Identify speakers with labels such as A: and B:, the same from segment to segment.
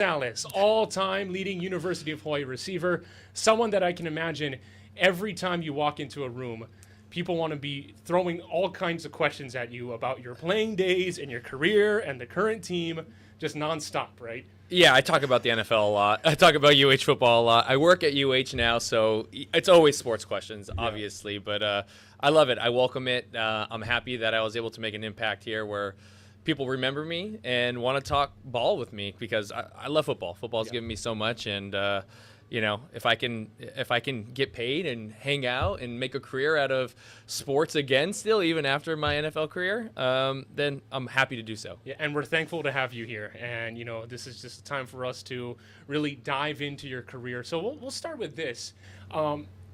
A: Salas, all-time leading University of Hawaii receiver, someone that I can imagine every time you walk into a room, people want to be throwing all kinds of questions at you about your playing days and your career and the current team, just nonstop, right?
B: Yeah, I talk about the NFL a lot. I talk about UH football a lot. I work at UH now, so it's always sports questions, obviously. But I love it. I welcome it. I'm happy that I was able to make an impact here where people remember me and want to talk ball with me because I love football. Football's given me so much, and if I can get paid and hang out and make a career out of sports again, still even after my NFL career, then I'm happy to do so.
A: Yeah, and we're thankful to have you here. And this is just a time for us to really dive into your career. So we'll start with this.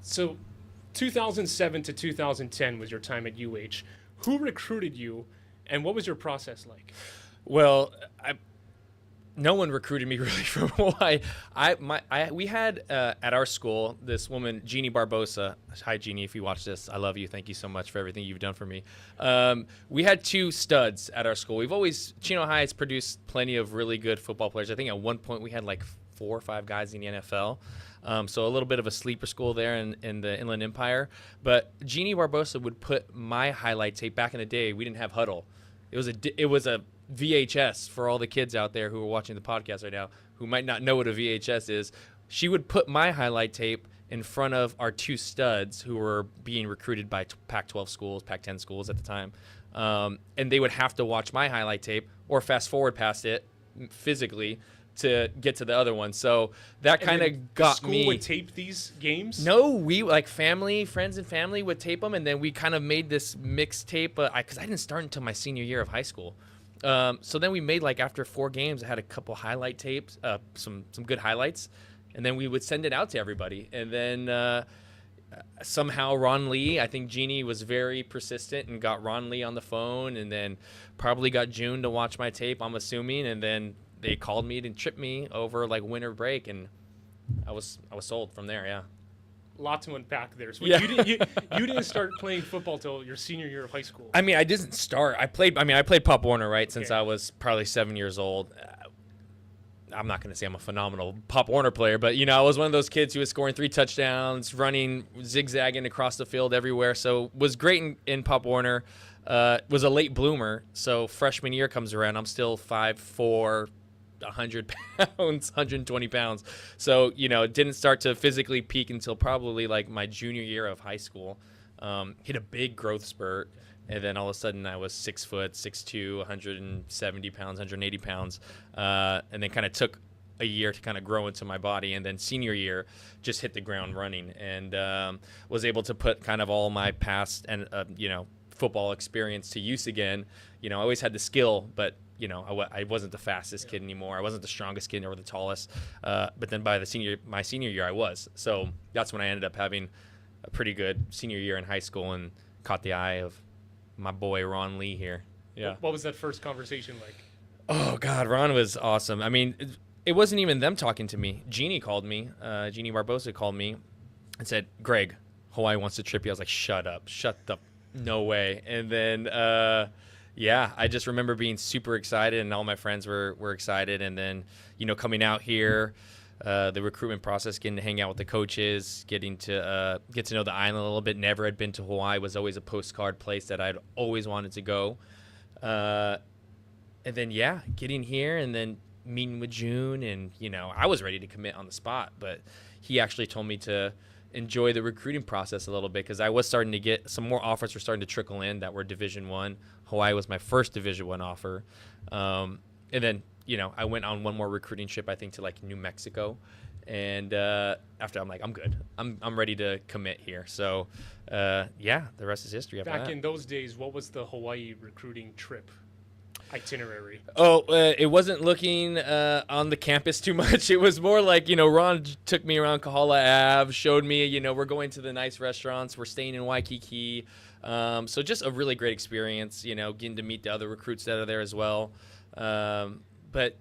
A: So 2007 to 2010 was your time at UH. Who recruited you? And what was your process like?
B: Well, no one recruited me really from Hawaii. We had at our school this woman, Jeannie Barbosa. Hi, Jeannie, if you watch this, I love you. Thank you so much for everything you've done for me. We had two studs at our school. Chino High has produced plenty of really good football players. I think at one point we had like 4 or 5 guys in the NFL. So a little bit of a sleeper school there in the Inland Empire. But Jeannie Barbosa would put my highlight tape back in the day. We didn't have Huddle. It was a VHS for all the kids out there who are watching the podcast right now who might not know what a VHS is. She would put my highlight tape in front of our 2 studs who were being recruited by Pac-12 schools, Pac-10 schools at the time. And they would have to watch my highlight tape or fast forward past it physically to get to the other one. So that kind of got me.
A: School would tape these games?
B: No, we friends and family would tape them, and then we kind of made this mixtape because I didn't start until my senior year of high school. So then we made after 4 games, I had a couple highlight tapes, some good highlights, and then we would send it out to everybody. And then somehow Ron Lee, I think Jeannie was very persistent and got Ron Lee on the phone, and then probably got June to watch my tape, I'm assuming, and then they called me and tripped me over winter break, and I was sold from there. Yeah.
A: Lot to unpack there. So
B: Yeah.
A: you didn't start playing football till your senior year of high school.
B: I mean, I didn't start. I played Pop Warner, right, since I was probably 7 years old. I'm not going to say I'm a phenomenal Pop Warner player, but I was one of those kids who was scoring 3 touchdowns, running, zigzagging across the field everywhere. So was great in Pop Warner. Was a late bloomer. So freshman year comes around, I'm still 5'4", 100 pounds, 120 pounds. So, didn't start to physically peak until probably my junior year of high school. Hit a big growth spurt. And then all of a sudden I was 6 foot, 6'2", 170 pounds, 180 pounds. And then kind of took a year to kind of grow into my body. And then senior year just hit the ground running and was able to put kind of all my past and, football experience to use again. I always had the skill, but I wasn't the fastest kid anymore. I wasn't the strongest kid or the tallest. But then by my senior year, I was. So that's when I ended up having a pretty good senior year in high school and caught the eye of my boy Ron Lee here. Yeah.
A: What was that first conversation like?
B: Oh God, Ron was awesome. I mean, it wasn't even them talking to me. Jeannie called me. Jeannie Barbosa called me and said, "Greg, Hawaii wants to trip you." I was like, "Shut up! Shut the no way!" And then. Yeah, I just remember being super excited, and all my friends were excited. And then, coming out here, the recruitment process, getting to hang out with the coaches, getting to get to know the island a little bit. Never had been to Hawaii. Was always a postcard place that I'd always wanted to go. And then, getting here and then meeting with June. And, I was ready to commit on the spot. But he actually told me to enjoy the recruiting process a little bit because I was starting to get some more offers were starting to trickle in that were Division I. Hawaii was my first Division I offer. And then, I went on one more recruiting trip, I think, to New Mexico. And after I'm like, I'm good. I'm ready to commit here. So, the rest is history.
A: Back in those days, what was the Hawaii recruiting trip itinerary?
B: It wasn't looking on the campus too much. It was more Ron took me around Kahala Ave, showed me, we're going to the nice restaurants. We're staying in Waikiki. So just a really great experience, getting to meet the other recruits that are there as well. But,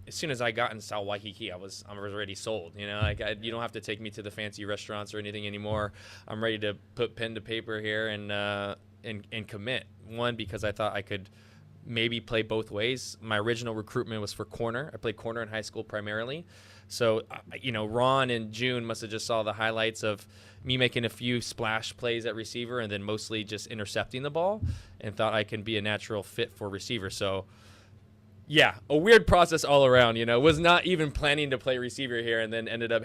B: as soon as I got in South Waikiki, I was already sold. You don't have to take me to the fancy restaurants or anything anymore. I'm ready to put pen to paper here and commit. One, because I thought I could maybe play both ways. My original recruitment was for corner. I played corner in high school primarily. So, Ron and June must have just saw the highlights of me making a few splash plays at receiver and then mostly just intercepting the ball, and thought I can be a natural fit for receiver. So, yeah, a weird process all around, was not even planning to play receiver here, and then ended up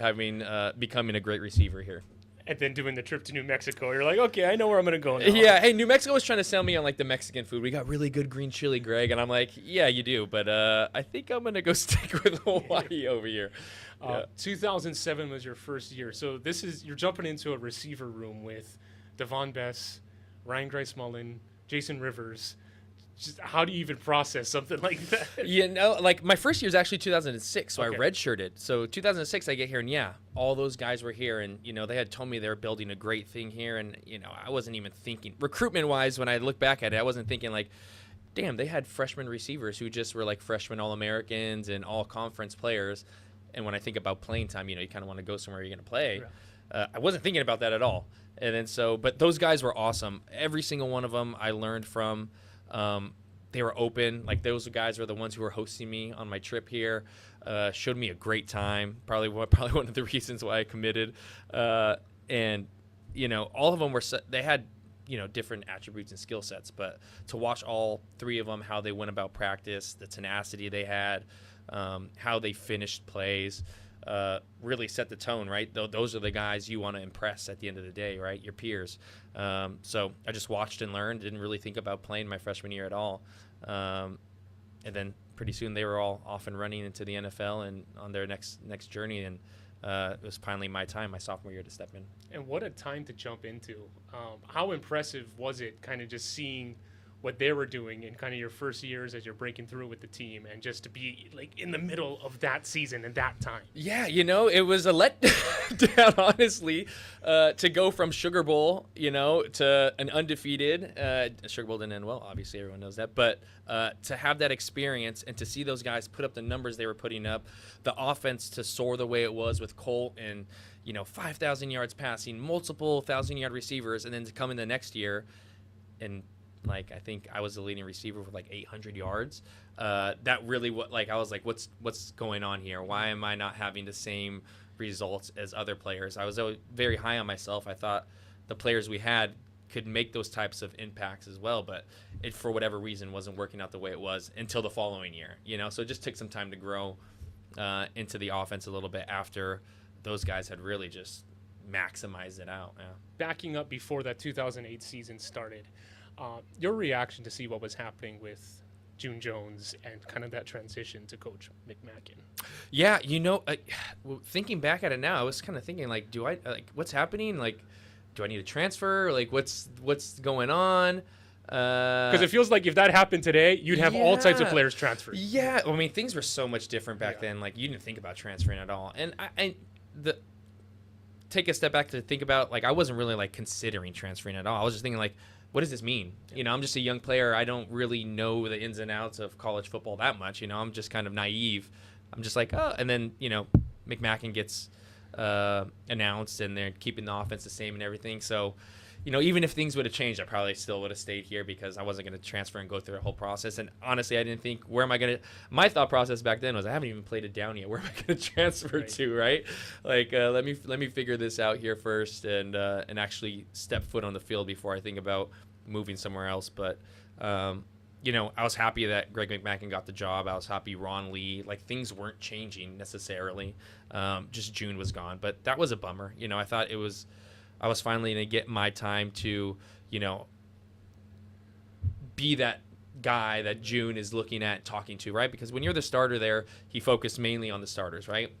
B: becoming a great receiver here.
A: And then doing the trip to New Mexico, you're like, okay, I know where I'm going to go now.
B: Yeah, hey, New Mexico was trying to sell me on, like, the Mexican food. We got really good green chili, Greg. And I'm like, yeah, you do. But I think I'm going to go stick with Hawaii over here.
A: 2007 was your first year. So you're jumping into a receiver room with Devon Bess, Ryan Grice-Mullen, Jason Rivers. Just how do you even process something like that?
B: Like my first year is actually 2006, so
A: Okay.
B: I redshirted. So 2006, I get here, and all those guys were here, and they had told me they were building a great thing here, and I wasn't even thinking recruitment-wise. When I look back at it, I wasn't thinking like, damn, they had freshman receivers who just were like freshman All-Americans and all-conference players. And when I think about playing time, you kind of want to go somewhere you're going to play. Yeah. I wasn't thinking about that at all. And then but those guys were awesome. Every single one of them I learned from. They were open. Like, those guys were the ones who were hosting me on my trip here. Showed me a great time. Probably one of the reasons why I committed. And all of them they had different attributes and skill sets. But to watch all three of them, how they went about practice, the tenacity they had, how they finished plays, really set the tone, right? Those are the guys you want to impress at the end of the day, right? Your peers. So I just watched and learned, didn't really think about playing my freshman year at all. And then pretty soon they were all off and running into the NFL and on their next journey. And it was finally my time, my sophomore year, to step in.
A: And what a time to jump into. How impressive was it kind of just seeing what they were doing in kind of your first years as you're breaking through with the team, and just to be like in the middle of that season and that time?
B: Yeah, it was a letdown, honestly, to go from Sugar Bowl, to an undefeated. Sugar Bowl didn't end well, obviously, everyone knows that. But to have that experience and to see those guys put up the numbers they were putting up, the offense to soar the way it was with Colt and 5,000 yards passing, multiple 1,000-yard receivers, and then to come in the next year and I think I was the leading receiver with 800 yards. That really I was like, what's going on here? Why am I not having the same results as other players? I was very high on myself. I thought the players we had could make those types of impacts as well, but it, for whatever reason, wasn't working out the way it was until the following year. So it just took some time to grow into the offense a little bit after those guys had really just maximized it out. Yeah.
A: Backing up before that 2008 season started, your reaction to see what was happening with June Jones and kind of that transition to Coach McMacken?
B: Yeah, thinking back at it now, I was kind of thinking, do I what's happening? Do I need to transfer? What's going on?
A: Because it feels like if that happened today, you'd have all types of players transferred.
B: Yeah, I mean, things were so much different back then. You didn't think about transferring at all. And take a step back to think about, I wasn't really considering transferring at all. I was just thinking what does this mean? I'm just a young player. I don't really know the ins and outs of college football that much. I'm just kind of naive. I'm just oh, and then, McMacken gets announced and they're keeping the offense the same and everything. So, even if things would have changed, I probably still would have stayed here because I wasn't going to transfer and go through the whole process. And honestly, I didn't think, my thought process back then was, I haven't even played it down yet. Where am I going to transfer to, right? Let me figure this out here first and actually step foot on the field before I think about moving somewhere else. But, I was happy that Greg McMacken got the job. I was happy Ron Lee, things weren't changing necessarily. Just June was gone. But that was a bummer. I thought I was finally going to get my time to, be that guy that June is looking at, talking to, right? Because when you're the starter there, he focused mainly on the starters, right?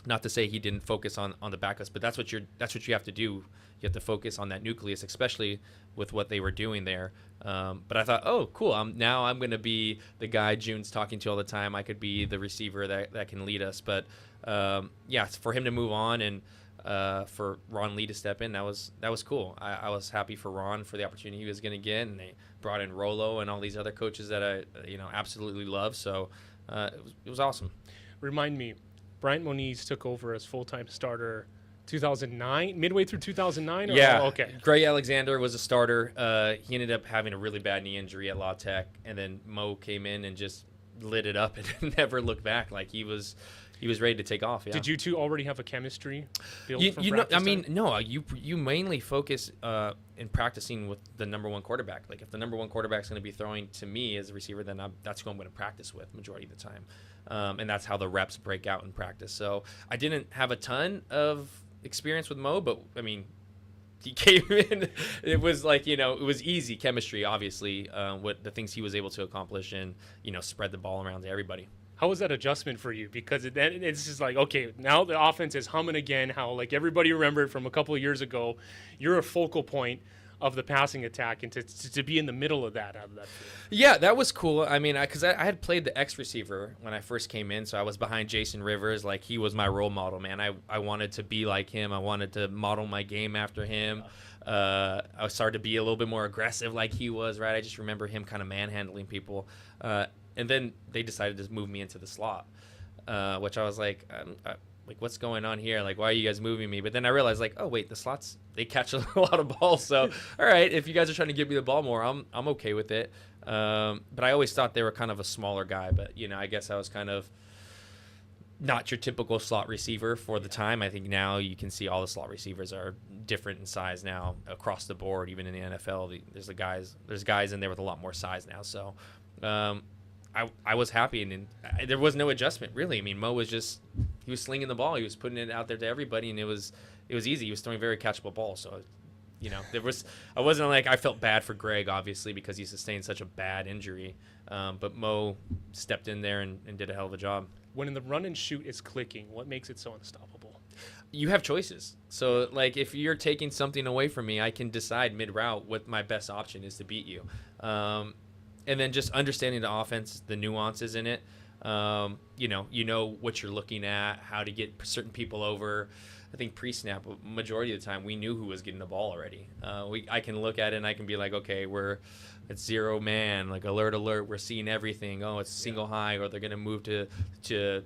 B: Not to say he didn't focus on the backups, but that's what you have to do. You have to focus on that nucleus, especially with what they were doing there. But I thought, oh, cool. Now I'm going to be the guy June's talking to all the time. I could be the receiver that can lead us. But for him to move on and for Ron Lee to step in, that was cool. I was happy for Ron for the opportunity he was going to get, and they brought in Rolo and all these other coaches that I absolutely love. So it was awesome.
A: Remind me, Bryant Moniz took over as full-time starter 2009, midway through 2009?
B: Yeah.
A: Oh, okay.
B: Gray Alexander was a starter. He ended up having a really bad knee injury at La Tech, and then Mo came in and just lit it up and never looked back. Like he was ready to take off. Yeah.
A: Did you two already have a chemistry built from
B: You know,
A: practice
B: I mean,
A: time?
B: no. You mainly focus in practicing with the number one quarterback. Like if the number one quarterback's going to be throwing to me as a receiver, then that's who I'm going to practice with majority of the time, and that's how the reps break out in practice. So I didn't have a ton of experience with Mo, but I mean, he came in. It was like, it was easy chemistry. Obviously, what the things he was able to accomplish and spread the ball around to everybody.
A: How was that adjustment for you? Because it's just like, okay, now the offense is humming again. How like everybody remembered from a couple of years ago, you're a focal point of the passing attack, and to be in the middle of that out of that field.
B: Yeah, that was cool. I mean, because I had played the X receiver when I first came in, so I was behind Jason Rivers. Like he was my role model, man. I wanted to be like him. I wanted to model my game after him. I started to be a little bit more aggressive like he was, right? I just remember him kind of manhandling people. And then they decided to move me into the slot, which I was like, what's going on here? Like, why are you guys moving me? But then I realized, like, oh, wait, the slots, they catch a lot of balls. So, all right, if you guys are trying to give me the ball more, I'm okay with it. But I always thought they were kind of a smaller guy. But, I guess I was kind of not your typical slot receiver for the time. I think now you can see all the slot receivers are different in size now across the board, even in the NFL. There's guys in there with a lot more size now. So, I was happy, and there was no adjustment really. I mean, Mo was he was slinging the ball, he was putting it out there to everybody, and it was easy. He was throwing very catchable balls. So, I wasn't like I felt bad for Greg, obviously, because he sustained such a bad injury. But Mo stepped in there and did a hell of a job.
A: When the run and shoot is clicking, what makes it so unstoppable?
B: You have choices. So, like, if you're taking something away from me, I can decide mid-route what my best option is to beat you. And then just understanding the offense, the nuances in it. You know what you're looking at, how to get certain people over. I think pre-snap, majority of the time, we knew who was getting the ball already. I can look at it and I can be like, okay, it's zero man, like alert, we're seeing everything. Oh, it's single high, or they're going to move to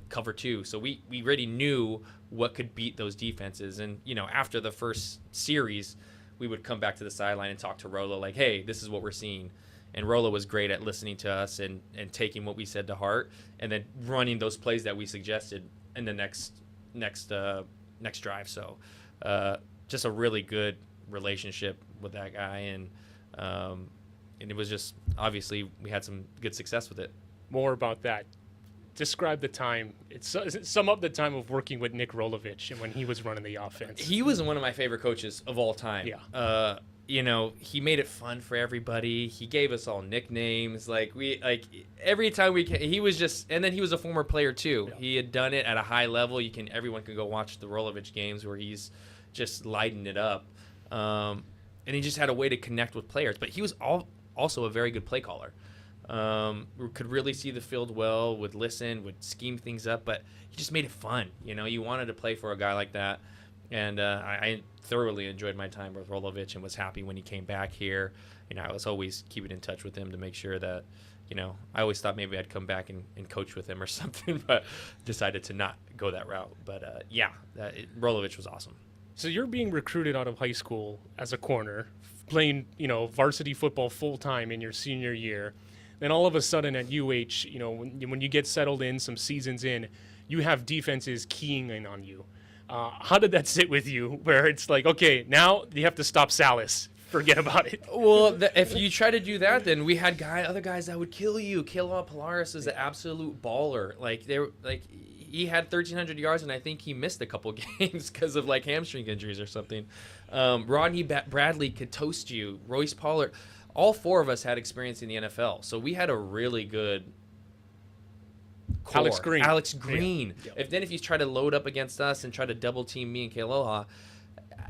B: cover two. So we already knew what could beat those defenses. And, after the first series, we would come back to the sideline and talk to Rolo like, hey, this is what we're seeing. And Rolo was great at listening to us and taking what we said to heart, and then running those plays that we suggested in the next drive. So just a really good relationship with that guy, and it was just, obviously we had some good success with it.
A: More about that. Describe the time. Sum up the time of working with Nick Rolovich and when he was running the offense.
B: He was one of my favorite coaches of all time.
A: Yeah.
B: He made it fun for everybody. He gave us all nicknames. Every time he was just, and then he was a former player too. Yeah. He had done it at a high level. Everyone can go watch the Rolovich games where he's just lighting it up. And he just had a way to connect with players. But he was also a very good play caller. Could really see the field well, would listen, would scheme things up, but he just made it fun. You wanted to play for a guy like that. And I thoroughly enjoyed my time with Rolovich and was happy when he came back here. I was always keeping in touch with him to make sure that, I always thought maybe I'd come back and coach with him or something, but decided to not go that route. But Rolovich was awesome.
A: So you're being recruited out of high school as a corner, playing, varsity football full time in your senior year. Then all of a sudden at UH, when you get settled in, some seasons in, you have defenses keying in on you. How did that sit with you, where it's like, okay, now you have to stop Salas. Forget about it.
B: Well, if you try to do that, then we had other guys that would kill you. Kilo Polaris is an absolute baller. He had 1,300 yards, and I think he missed a couple games because of hamstring injuries or something. Rodney Bradley could toast you. Royce Pollard. All four of us had experience in the NFL, so we had a really good core. Alex Green.
A: Yeah.
B: If you try to load up against us and try to double team me and Kealoha,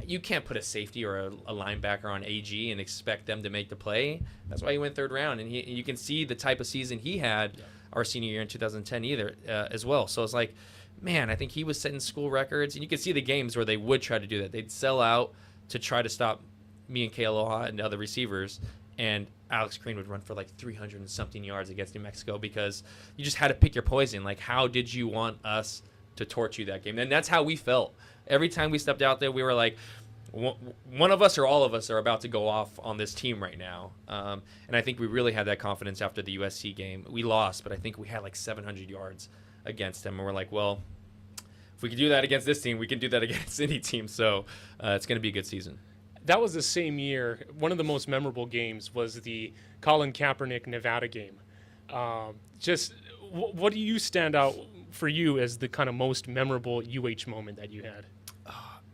B: you can't put a safety or a linebacker on AG and expect them to make the play. That's why he went third round, and you can see the type of season he had our senior year in 2010 as well. So it's like, man, I think he was setting school records, and you can see the games where they would try to do that. They'd sell out to try to stop me and Kealoha and the other receivers, and Alex Green would run for 300 and something yards against New Mexico because you just had to pick your poison. How did you want us to torch you that game. And that's how we felt. Every time we stepped out there, we were like, one of us or all of us are about to go off on this team right now. And I think we really had that confidence after the USC game. We lost, but I think we had like 700 yards against them. And we're like, well, if we can do that against this team, we can do that against any team. So it's going to be a good season.
A: That was the same year. One of the most memorable games was the Colin Kaepernick Nevada game. What do you stand out for you as the kind of most memorable UH moment that you had?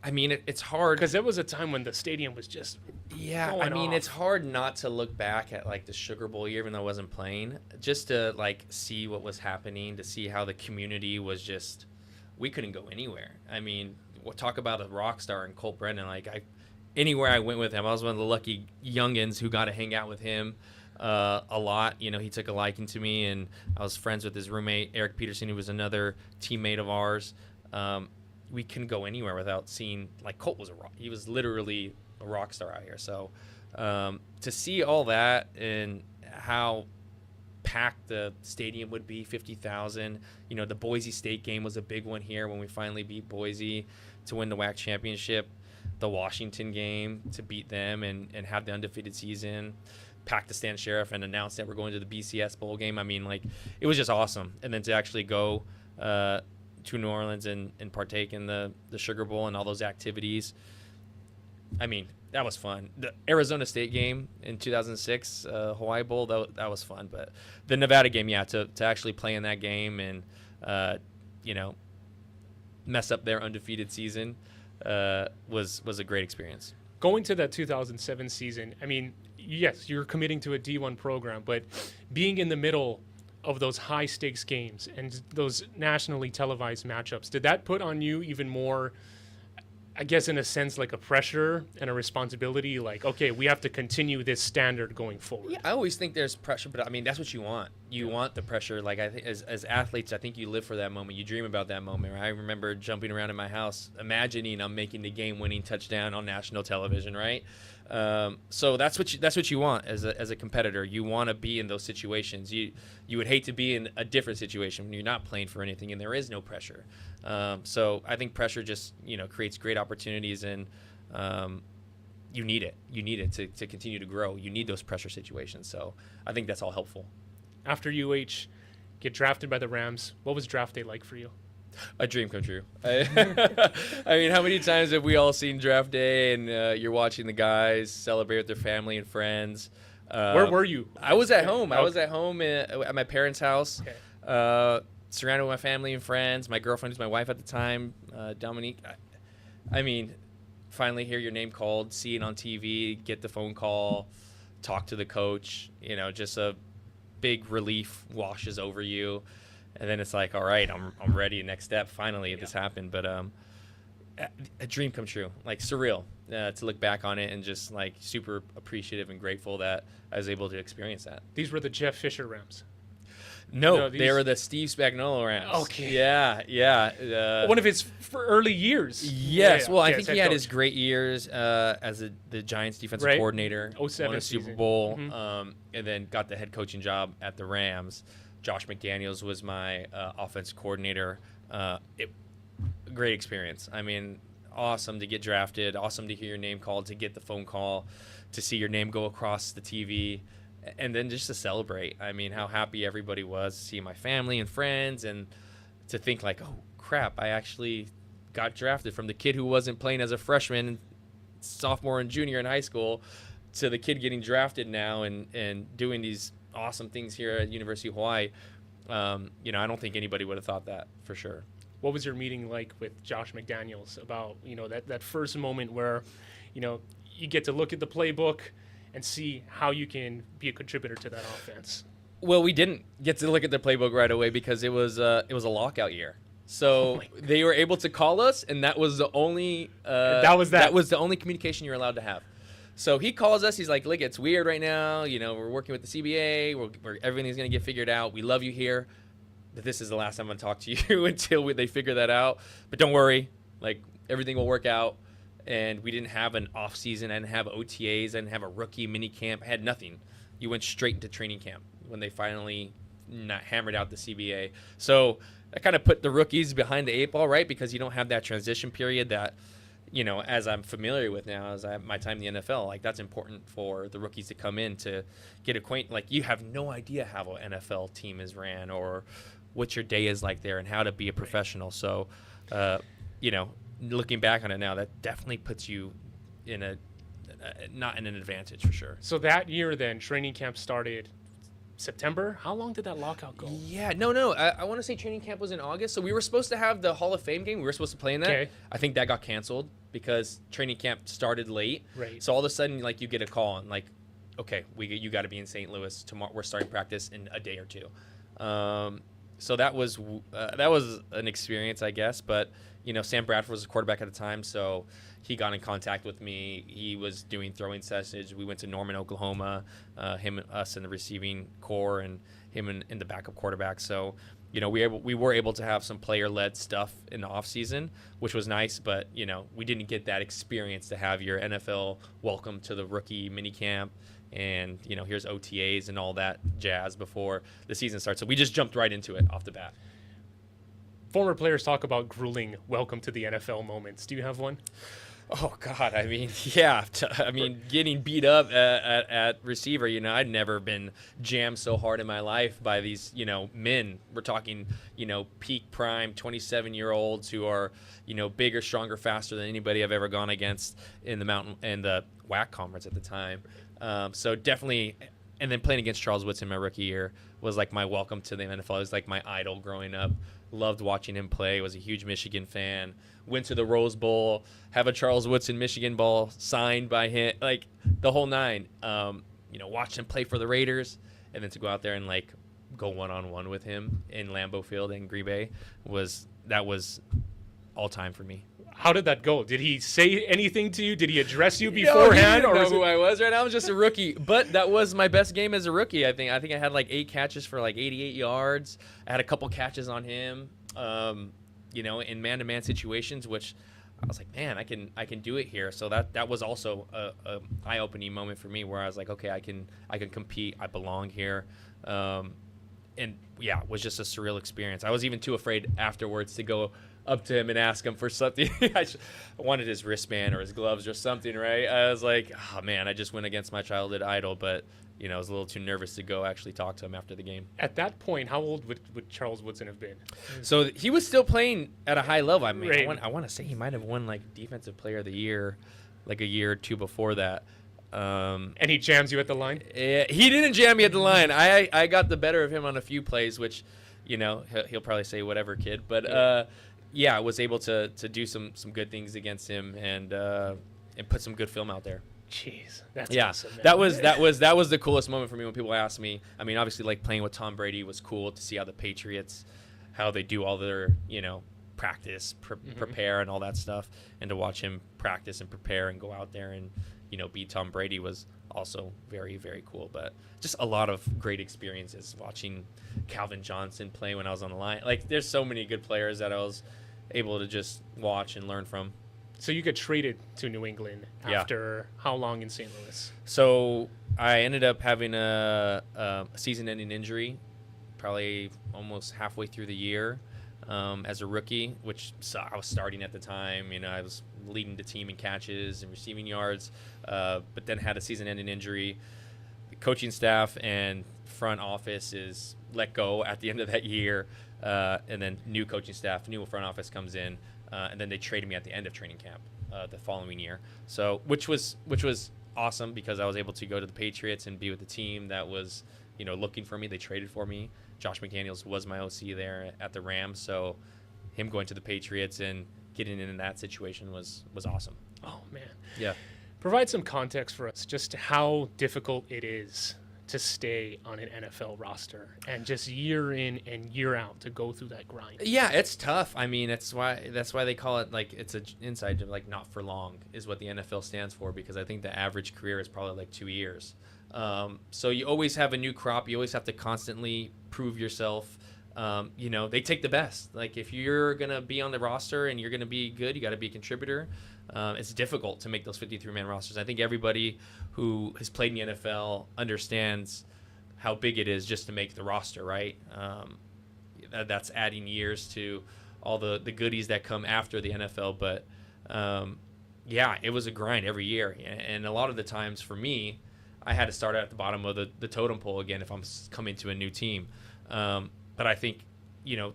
B: I mean, it's hard.
A: Because there was a time when the stadium was just going off.
B: It's hard not to look back at like the Sugar Bowl year, even though I wasn't playing, just to like see what was happening, to see how the community was just, we couldn't go anywhere. I mean, we'll talk about a rock star in Colt Brennan. Like anywhere I went with him, I was one of the lucky youngins who got to hang out with him a lot. You know, he took a liking to me, and I was friends with his roommate, Eric Peterson, who was another teammate of ours. We couldn't go anywhere without seeing, like, Colt was he was literally a rock star out here. So to see all that and how packed the stadium would be, 50,000. You know, the Boise State game was a big one here when we finally beat Boise to win the WAC championship. The Washington game to beat them and have the undefeated season. Pack the Stan Sheriff and announce that we're going to the BCS bowl game. I mean, like, it was just awesome. And then to actually go to New Orleans and partake in the Sugar Bowl and all those activities. I mean, that was fun. The Arizona State game in 2006, Hawaii Bowl, that was fun. But the Nevada game, yeah, to actually play in that game and, mess up their undefeated season was a great experience.
A: Going to that 2007 season, I mean, yes, you're committing to a D1 program, but being in the middle of those high stakes games and those nationally televised matchups, did that put on you even more, I guess, in a sense, like a pressure and a responsibility? Like, okay, we have to continue this standard going forward.
B: Yeah, I always think there's pressure, but I mean, that's what you want. You want the pressure. Like, I think as athletes, I think you live for that moment. You dream about that moment. Right? I remember jumping around in my house, imagining I'm making the game-winning touchdown on national television. Right. So that's what you want as a competitor. You want to be in those situations. You would hate to be in a different situation when you're not playing for anything and there is no pressure. So I think pressure just creates great opportunities, and you need it. You need it to continue to grow. You need those pressure situations. So I think that's all helpful.
A: After UH get drafted by the Rams, what was draft day like for you?
B: A dream come true. I mean, how many times have we all seen draft day and you're watching the guys celebrate with their family and friends?
A: Where were you?
B: I was at home. I was at home at my parents' house, surrounded with my family and friends. My girlfriend, who's my wife at the time, Dominique. I mean, finally hear your name called, see it on TV, get the phone call, talk to the coach. Just a big relief washes over you. And then it's like, all right, I'm ready. Next step. Finally, this happened. But a dream come true, like surreal to look back on it, and just like super appreciative and grateful that I was able to experience that.
A: These were the Jeff Fisher Rams.
B: No, they were the Steve Spagnuolo Rams.
A: Okay.
B: Yeah.
A: One of his early years.
B: Yes.
A: Yeah.
B: Well, I think he had his great years as the Giants defensive coordinator.
A: 07
B: won a
A: season.
B: Super Bowl,
A: Mm-hmm.
B: and then got the head coaching job at the Rams. Josh McDaniels was my offense coordinator. Great experience. I mean, awesome to get drafted, awesome to hear your name called, to get the phone call, to see your name go across the TV, and then just to celebrate. I mean, how happy everybody was to see my family and friends, and to think like, oh, crap, I actually got drafted, from the kid who wasn't playing as a freshman, sophomore and junior in high school, to the kid getting drafted now and doing these awesome things here at University of Hawaii. I don't think anybody would have thought that, for sure.
A: What was your meeting like with Josh McDaniels about, that first moment where, you get to look at the playbook and see how you can be a contributor to that offense?
B: Well, we didn't get to look at the playbook right away because it was a lockout year. So they were able to call us, and that was the only that was the only communication you're allowed to have. So he calls us. He's like, "Look, it's weird right now. We're working with the CBA. Everything's going to get figured out. We love you here, but this is the last time I'm going to talk to you until they figure that out. But don't worry, like, everything will work out." And we didn't have an off season. I didn't have OTAs. I didn't have a rookie mini camp. I had nothing. You went straight into training camp when they finally hammered out the CBA. So that kind of put the rookies behind the eight ball, right? Because you don't have that transition period that, as I'm familiar with now, as I have my time in the NFL, like that's important for the rookies to come in to get acquainted. Like you have no idea how an NFL team is ran or what your day is like there and how to be a professional. So, looking back on it now, that definitely puts you in not in an advantage for sure.
A: So that year then, training camp started September. How long did that lockout go?
B: Yeah, no. I want to say training camp was in August. So we were supposed to have the Hall of Fame game. We were supposed to play in that.
A: Okay.
B: I think that got canceled because training camp started late.
A: Right.
B: So all of a sudden, like, you get a call and like, okay, you got to be in St. Louis tomorrow. We're starting practice in a day or two. So that was an experience, I guess. But Sam Bradford was the quarterback at the time, so he got in contact with me. He was doing throwing sessions. We went to Norman, Oklahoma, us in the receiving core, and him in the backup quarterback. So, we were able to have some player-led stuff in the offseason, which was nice. But, we didn't get that experience to have your NFL welcome to the rookie minicamp. And, here's OTAs and all that jazz before the season starts. So we just jumped right into it off the bat.
A: Former players talk about grueling welcome to the NFL moments. Do you have one?
B: Oh, God. I mean, yeah. Getting beat up at receiver, I'd never been jammed so hard in my life by these, men. We're talking, peak prime 27-year-olds who are, bigger, stronger, faster than anybody I've ever gone against in the WAC conference at the time. So definitely, and then playing against Charles Woodson my rookie year was like my welcome to the NFL. It was like my idol growing up. Loved watching him play. Was a huge Michigan fan. Went to the Rose Bowl. Have a Charles Woodson Michigan ball signed by him. Like the whole nine. Watched him play for the Raiders, and then to go out there and like go one-on-one with him in Lambeau Field in Green Bay was all time for me.
A: How did that go? Did he say anything to you? Did he address you beforehand?
B: No, he didn't know who I was, right? I was just a rookie. But that was my best game as a rookie. I think I had like 8 catches for like 88 yards. I had a couple catches on him, in man-to-man situations, which I was like, man, I can do it here. So that was also a eye-opening moment for me where I was like, okay, I can compete. I belong here. And yeah, it was just a surreal experience. I was even too afraid afterwards to go up to him and ask him for something. I wanted his wristband or his gloves or something, right? I was like, oh man, I just went against my childhood idol, but I was a little too nervous to go actually talk to him after the game.
A: At that point, how old would Charles Woodson have been?
B: So he was still playing at a high level. I mean,
A: right.
B: I want to say he might have won like Defensive Player of the Year like a year or two before that.
A: And he jams you at the line?
B: He didn't jam me at the line. I got the better of him on a few plays, which, he'll probably say whatever, kid. But I was able to do some good things against him and put some good film out there.
A: Jeez, that's awesome, man.
B: That was the coolest moment for me when people ask me. I mean, obviously, like playing with Tom Brady was cool to see how the Patriots, how they do all their practice, prepare and all that stuff, and to watch him practice and prepare and go out there and beat Tom Brady was also very, very cool. But just a lot of great experiences watching Calvin Johnson play when I was on the line. Like, there's so many good players that I was able to just watch and learn from.
A: So you get traded to New England after how long in St. Louis?
B: So I ended up having a season-ending injury, probably almost halfway through the year as a rookie, which I was starting at the time. I was leading the team in catches and receiving yards, but then had a season-ending injury. The coaching staff and front office is let go at the end of that year, and then new coaching staff, new front office comes in. And then they traded me at the end of training camp the following year. So which was awesome because I was able to go to the Patriots and be with the team that was, looking for me. They traded for me. Josh McDaniels was my OC there at the Rams. So him going to the Patriots and getting in that situation was awesome.
A: Oh, man.
B: Yeah.
A: Provide some context for us just how difficult it is to stay on an NFL roster and just year in and year out to go through that grind.
B: Yeah, it's tough. I mean, that's why they call it like it's an inside job, like not for long is what the NFL stands for, because I think the average career is probably like 2 years. So you always have a new crop. You always have to constantly prove yourself. They take the best. Like if you're going to be on the roster and you're going to be good, you got to be a contributor. It's difficult to make those 53-man rosters. I think everybody who has played in the NFL understands how big it is just to make the roster, right? that's adding years to all the goodies that come after the NFL. But yeah, it was a grind every year, and a lot of the times for me, I had to start at the bottom of the totem pole again if I'm coming to a new team. But I think,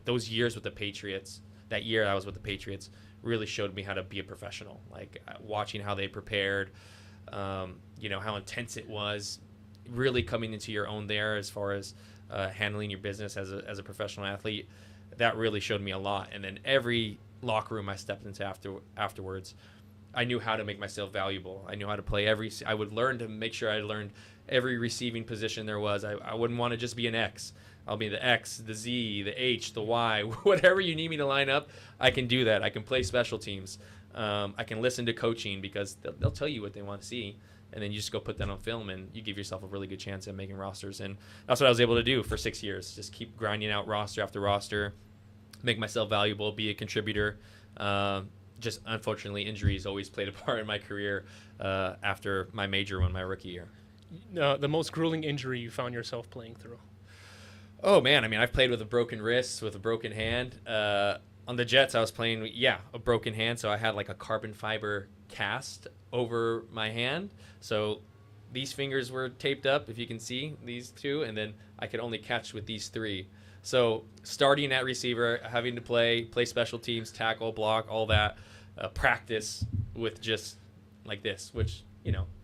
B: those years with the Patriots, that year I was with the Patriots, really showed me how to be a professional. Like watching how they prepared, how intense it was, really coming into your own there as far as handling your business as a professional athlete. That really showed me a lot. And then every locker room I stepped into afterwards, I knew how to make myself valuable. I knew how to play I would learn to make sure I learned every receiving position there was. I wouldn't want to just be an X. I'll be the X, the Z, the H, the Y, whatever you need me to line up, I can do that. I can play special teams. I can listen to coaching because they'll tell you what they want to see, and then you just go put that on film, and you give yourself a really good chance at making rosters. And that's what I was able to do for 6 years. Just keep grinding out roster after roster, make myself valuable, be a contributor. Just unfortunately, injuries always played a part in my career after my major one, my rookie year.
A: The most grueling injury you found yourself playing through?
B: Oh, man. I mean, I've played with a broken wrist, with a broken hand. On the Jets, I was playing, a broken hand. So I had like a carbon fiber cast over my hand. So these fingers were taped up, if you can see, these two. And then I could only catch with these three. So starting at receiver, having to play special teams, tackle, block, all that, practice with just like this, which,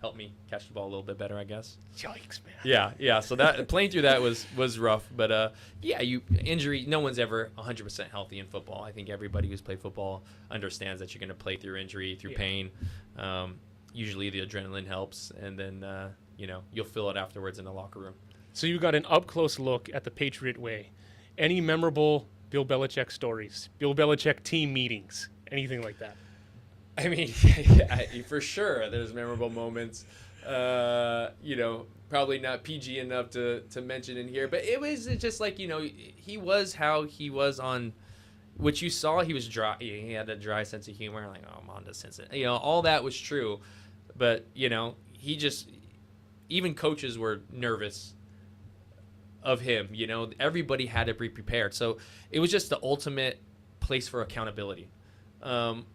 B: helped me catch the ball a little bit better, I guess.
A: Yikes, man.
B: Yeah. So that playing through that was rough. But, injury, no one's ever 100% healthy in football. I think everybody who's played football understands that you're going to play through injury, through pain. Usually the adrenaline helps, and then, you'll feel it afterwards in the locker room.
A: So you got an up-close look at the Patriot way. Any memorable Bill Belichick stories? Bill Belichick team meetings? Anything like that?
B: I mean, for sure, there's memorable moments. Probably not PG enough to mention in here, but it was just like, he was how he was on, what you saw, he was dry. He had a dry sense of humor, like, oh, I'm on to sense it. All that was true, but, he just, even coaches were nervous of him. Everybody had to be prepared. So it was just the ultimate place for accountability.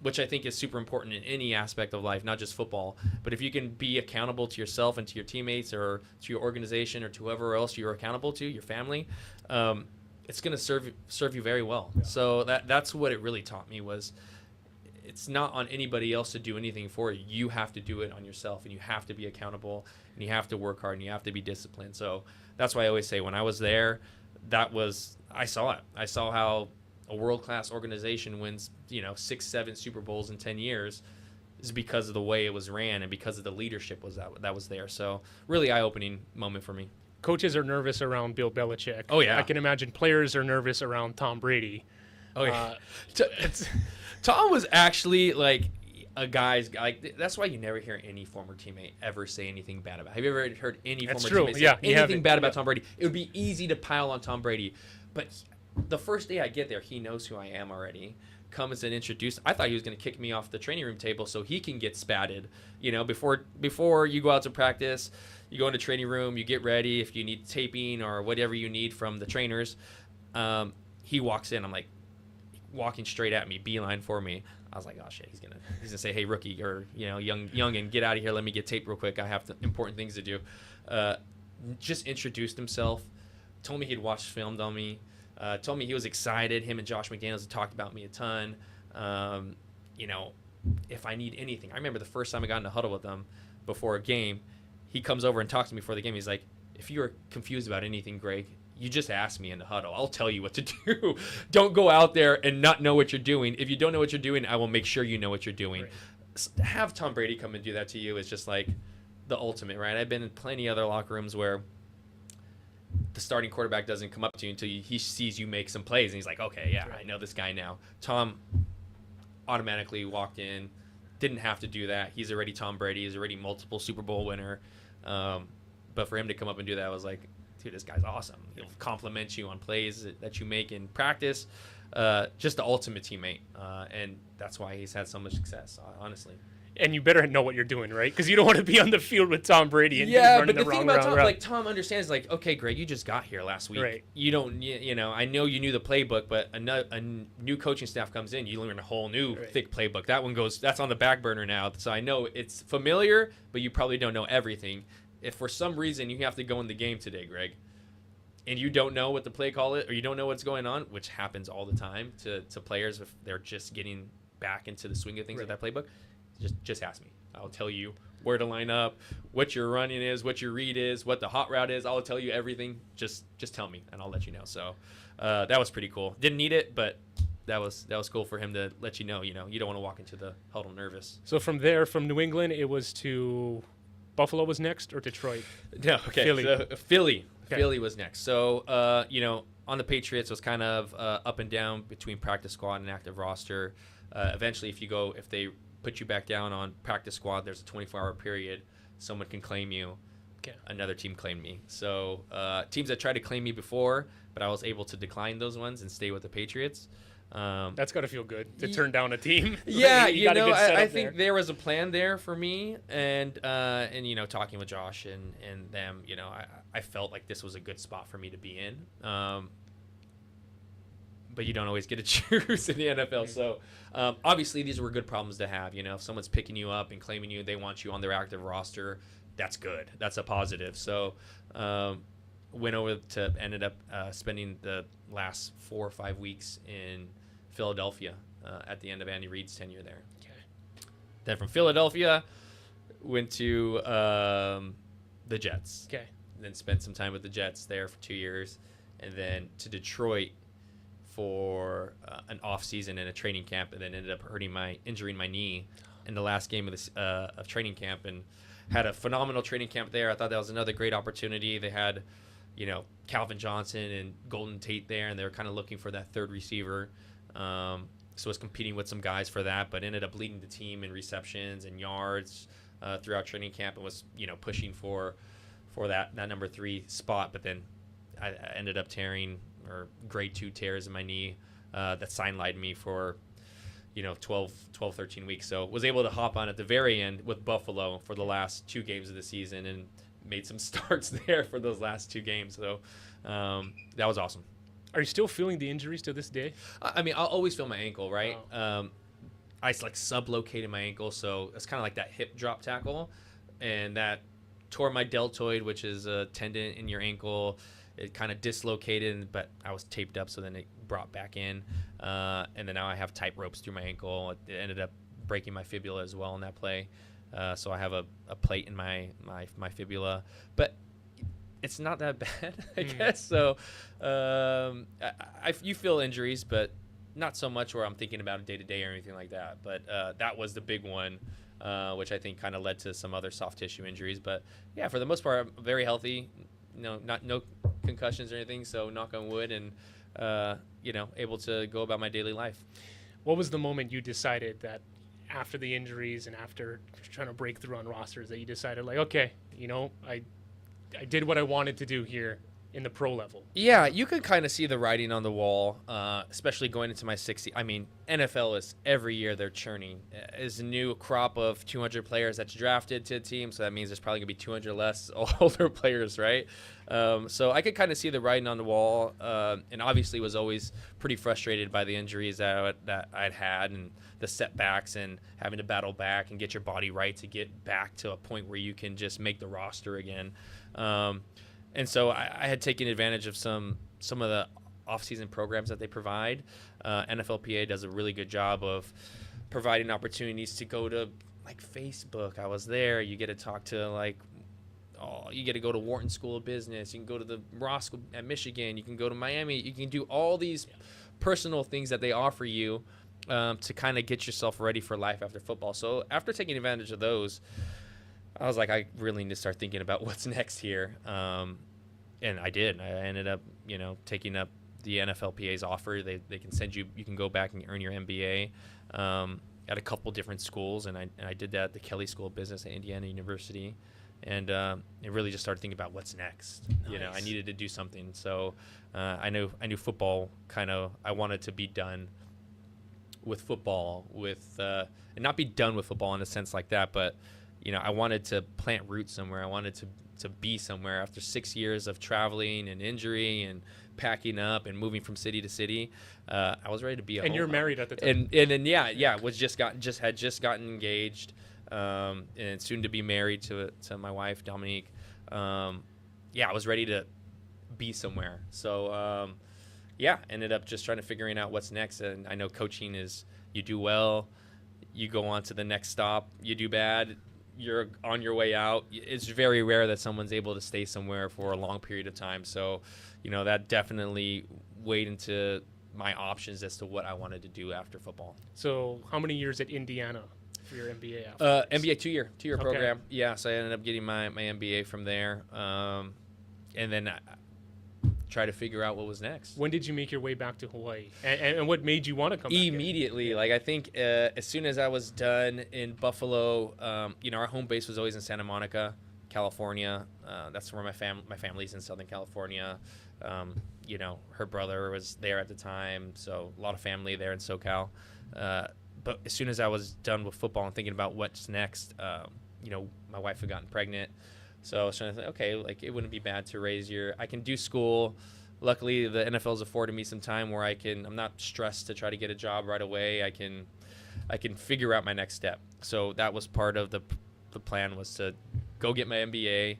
B: Which I think is super important in any aspect of life, not just football. But if you can be accountable to yourself and to your teammates or to your organization or to whoever else you're accountable to, your family, it's going to serve you very well. Yeah. So that's what it really taught me was it's not on anybody else to do anything for you. You have to do it on yourself, and you have to be accountable, and you have to work hard, and you have to be disciplined. So that's why I always say when I was there, I saw it. I saw how a world-class organization wins, 6-7 Super Bowls in 10 years is because of the way it was ran and because of the leadership that was there. So really eye-opening moment for me.
A: Coaches are nervous around Bill Belichick.
B: Oh, yeah.
A: I can imagine players are nervous around Tom Brady.
B: Oh, yeah. Tom was actually like a guy's guy. That's why you never hear any former teammate ever say anything bad about. Have you ever heard any former teammate say anything bad about Tom Brady? It would be easy to pile on Tom Brady, but the first day I get there, he knows who I am already. Comes and introduced. I thought he was going to kick me off the training room table so he can get spatted. Before you go out to practice, you go into training room, you get ready. If you need taping or whatever you need from the trainers, he walks in. I'm like, walking straight at me, beeline for me. I was like, oh shit, he's gonna say, hey rookie, or young and get out of here. Let me get tape real quick. I have important things to do. Just introduced himself. Told me he'd watched film on me. Told me he was excited. Him and Josh McDaniels had talked about me a ton. If I need anything. I remember the first time I got in a huddle with him before a game, he comes over and talks to me before the game. He's like, if you are confused about anything, Greg, you just ask me in the huddle. I'll tell you what to do. Don't go out there and not know what you're doing. If you don't know what you're doing, I will make sure you know what you're doing. Right. Have Tom Brady come and do that to you is just like the ultimate, right? I've been in plenty of other locker rooms where the starting quarterback doesn't come up to you until he sees you make some plays, and he's like, okay, yeah, I know this guy now. Tom automatically walked in, didn't have to do that. He's already Tom Brady. He's already multiple Super Bowl winner. But for him to come up and do that, I was like, dude, this guy's awesome. He'll compliment you on plays that you make in practice. Just the ultimate teammate, and that's why he's had so much success, honestly.
A: And you better know what you're doing, right? Because you don't want to be on the field with Tom Brady and
B: Yeah,
A: running
B: but the
A: the
B: thing
A: wrong
B: about Tom,
A: route.
B: like Tom understands, like, okay, Greg, you just got here last week.
A: Right.
B: You don't, you know, I know you knew the playbook, but a new coaching staff comes in, you learn a whole new thick playbook. That one that's on the back burner now. So I know it's familiar, but you probably don't know everything. If for some reason you have to go in the game today, Greg, and you don't know what the play call is, or you don't know what's going on, which happens all the time to players if they're just getting back into the swing of things with that playbook, just ask me. I'll tell you where to line up, what your running is, what your read is, what the hot route is. I'll tell you everything. Just tell me, and I'll let you know. So that was pretty cool. Didn't need it, but that was cool for him to let you know. You know, you don't want to walk into the huddle nervous.
A: So from there, from New England, it was to Buffalo was next, or Detroit?
B: No, okay.
A: Philly.
B: So, Philly. Okay. Philly was next. So you know, on the Patriots, it was kind of up and down between practice squad and active roster. Eventually, if they put you back down on practice squad, there's a 24-hour period. Someone can claim you.
A: Okay.
B: Another team claimed me. So teams that tried to claim me before, but I was able to decline those ones and stay with the Patriots.
A: That's got to feel good to turn down a team.
B: Yeah,
A: you know,
B: I think there was a plan there for me, and you know, talking with Josh and them, you know, I felt like this was a good spot for me to be in. But you don't always get to choose in the NFL. So obviously these were good problems to have. You know, if someone's picking you up and claiming you, they want you on their active roster, that's good. That's a positive. So went over to ended up spending the last 4 or 5 weeks in Philadelphia at the end of Andy Reid's tenure there.
A: Okay.
B: Then from Philadelphia, went to the Jets.
A: Okay.
B: Then spent some time with the Jets there for 2 years. And then to Detroit for an off season and a training camp, and then ended up injuring my knee in the last game of this of training camp, and had a phenomenal training camp there. I thought that was another great opportunity. They had, you know, Calvin Johnson and Golden Tate there, and they were kind of looking for that third receiver. So I was competing with some guys for that, but ended up leading the team in receptions and yards throughout training camp, and was, you know, pushing for that number 3 spot. But then I ended up tearing, or grade 2 tears in my knee that sidelined me for, you know, 12, 13 weeks. So was able to hop on at the very end with Buffalo for the last 2 games of the season, and made some starts there for those last 2 games. So that was awesome.
A: Are you still feeling the injuries to this day?
B: I mean, I'll always feel my ankle, right?
A: Oh.
B: I like sublocated my ankle, so it's kind of like that hip drop tackle, and that tore my deltoid, which is a tendon in your ankle. It kind of dislocated, but I was taped up, so then it brought back in. And then now I have tight ropes through my ankle. It ended up breaking my fibula as well in that play. So I have a plate in my fibula. But it's not that bad, I guess. So you feel injuries, but not so much where I'm thinking about it day to day or anything like that. But that was the big one, which I think kind of led to some other soft tissue injuries. But yeah, for the most part, I'm very healthy. No concussions or anything, so knock on wood, and you know, able to go about my daily life.
A: What was the moment you decided that, after the injuries and after trying to break through on rosters, that you decided, like, okay, you know, I did what I wanted to do here in the pro level?
B: Yeah, you could kind of see the writing on the wall, especially going into my 60. I mean, NFL is every year they're churning. Is a new crop of 200 players that's drafted to a team, so that means there's probably gonna be 200 less older players, right? So I could kind of see the writing on the wall, and obviously was always pretty frustrated by the injuries that I'd had, and the setbacks, and having to battle back and get your body right to get back to a point where you can just make the roster again. And so I had taken advantage of some of the off-season programs that they provide. NFLPA does a really good job of providing opportunities to go to, like, Facebook. I was there. You get to talk to, you get to go to Wharton School of Business. You can go to the Ross School at Michigan. You can go to Miami. You can do all these personal things that they offer you to kind of get yourself ready for life after football. So after taking advantage of those, I was like, I really need to start thinking about what's next here. And I did. I ended up, you know, taking up the NFLPA's offer. They can send you can go back and earn your MBA at a couple different schools. And I did that at the Kelly School of Business at Indiana University. And it really just started thinking about what's next.
A: Nice.
B: You know, I needed to do something. So I knew football I wanted to be done with football, and not be done with football in a sense like that, but I wanted to plant roots somewhere. I wanted to be somewhere after 6 years of traveling and injury and packing up and moving from city to city. I was ready to be a
A: And you're married at the time.
B: And then was just gotten engaged, and soon to be married to my wife Dominique. I was ready to be somewhere. So ended up just trying to figuring out what's next. And I know coaching is, you do well, you go on to the next stop. You do bad, you're on your way out. It's very rare that someone's able to stay somewhere for a long period of time. So, that definitely weighed into my options as to what I wanted to do after football.
A: So how many years at Indiana for your MBA after?
B: MBA two-year
A: Okay.
B: program. Yeah, so I ended up getting my MBA from there. And then I try to figure out what was next.
A: When did you make your way back to Hawaii? And what made you want to come back?
B: Immediately. Like, I think as soon as I was done in Buffalo, our home base was always in Santa Monica, California. That's where my family's in Southern California. Her brother was there at the time, so a lot of family there in SoCal. But as soon as I was done with football and thinking about what's next, my wife had gotten pregnant. So I was trying to think, okay, like, it wouldn't be bad to I can do school. Luckily, the NFL's afforded me some time where I'm not stressed to try to get a job right away. I can figure out my next step. So that was part of the plan, was to go get my MBA,